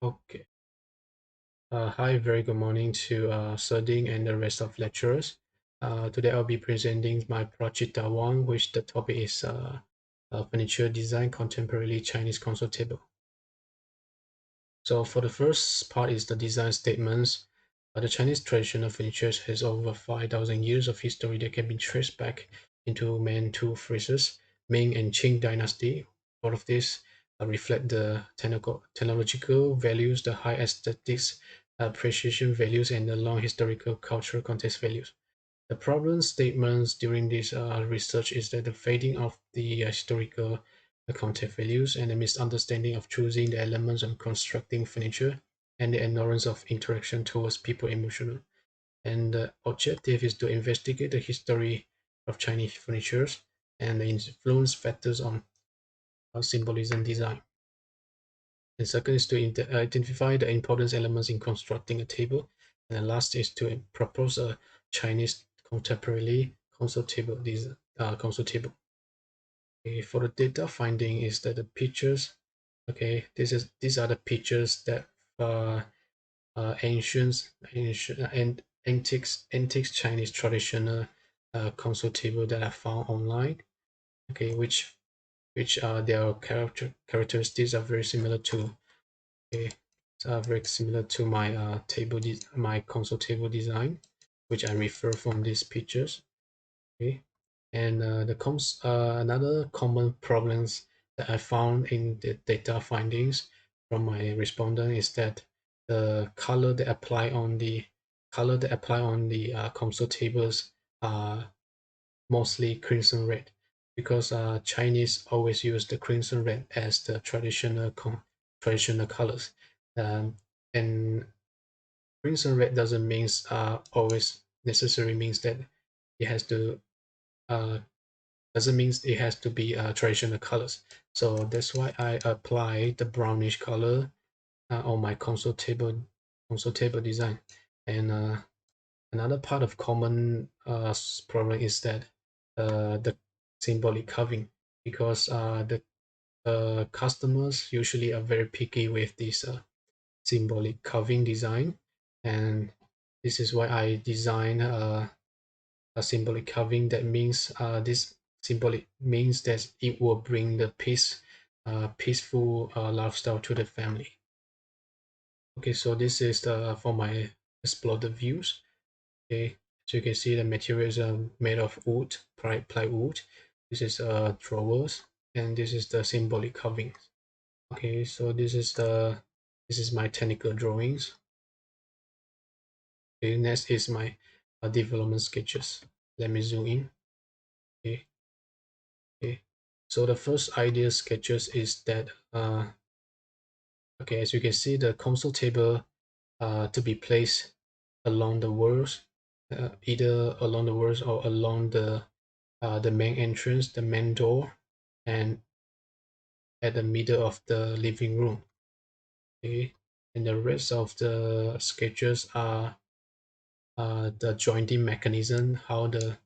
Okay. Hi, very good morning to Sir Ding and the rest of lecturers. Today I'll be presenting my project one, which the topic is furniture design contemporary Chinese console table. So for the first part is the design statements. The Chinese traditional furniture has over 5,000 years of history that can be traced back into Manchu phrases, Ming and Qing dynasty. All of this reflect the technological values, the high aesthetics, precision values, and the long historical cultural context values. The problem statements during this research is that the fading of the historical context values and the misunderstanding of choosing the elements and constructing furniture and the ignorance of interaction towards people emotional. And the objective is to investigate the history of Chinese furniture and the influence factors on symbolism design. And second is to identify the important elements in constructing a table. And the last is to propose a Chinese contemporary console table. Console table. Okay, for the data finding is that the pictures. Okay, these are the pictures that uh, ancient and antiques Chinese traditional console table that I found online. Okay, which their characteristics are very similar to. Okay, very similar to my my console table design, which I refer from these pictures. Okay, and another common problems that I found in the data findings from my respondent is that the color that apply on the console tables are mostly crimson red because Chinese always use the crimson red as the traditional colors. And crimson red doesn't means always necessarily means that it has to uh, doesn't mean it has to be traditional colors. So that's why I apply the brownish color on my console table design. And another part of common problem is that the symbolic carving, because the customers usually are very picky with this symbolic carving design, and this is why I design a symbolic carving. That means this symbolic means that it will bring the peaceful lifestyle to the family. Okay, so this is the for my exploded views. Okay, so you can see the materials are made of wood, plywood. This is drawers, and this is the symbolic carving. Okay, so this is my technical drawings. Okay, next is my development sketches. Let me zoom in. Okay, okay. So the first idea sketches is that okay, as you can see, the console table to be placed along the walls, either along the walls or along the main entrance, the main door, and at the middle of the living room. Okay, and the rest of the sketches are the jointing mechanism, how the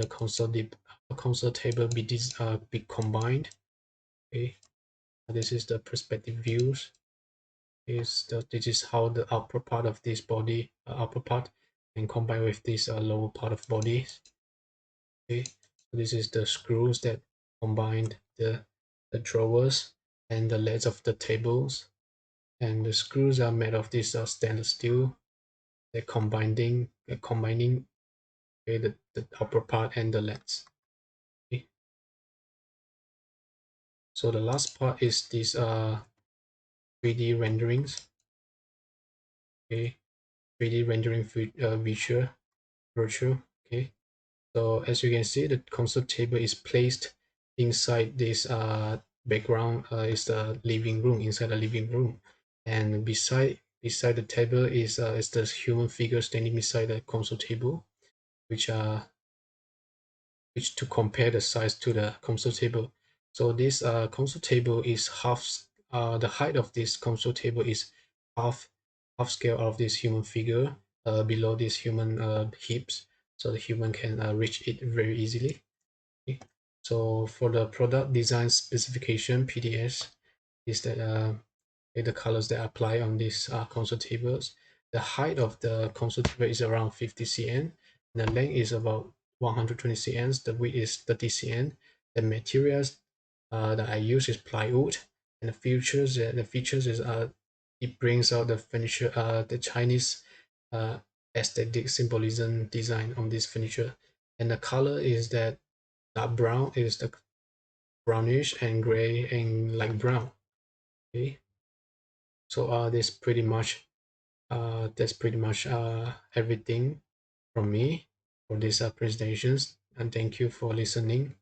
console table be combined. Okay, this is the perspective views. This is how the upper part of this body, upper part, and combine with this lower part of body. Okay, so this is the screws that combined the drawers and the legs of the tables, and the screws are made of this stainless steel. They're combining okay, the upper part and the legs. Okay. So the last part is this 3D renderings. Okay, 3D rendering virtual. Okay, so as you can see, the console table is placed inside this background is the living room, inside the living room, and beside the table is the human figure standing beside the console table, which which to compare the size to the console table. So this console table is the height of this console table is half half scale of this human figure below this human hips, so the human can reach it very easily. Okay. So for the product design specification (PDS) is that the colors that I apply on these console tables. The height of the console table is around 50 cm. The length is about 120 cm. The width is 30 cm. The materials that I use is plywood, and the features is it brings out the furniture, the Chinese uh, aesthetic symbolism design on this furniture. And the color is that dark brown is the brownish and gray and light brown. Okay, so that's pretty much everything from me for these presentations, and thank you for listening.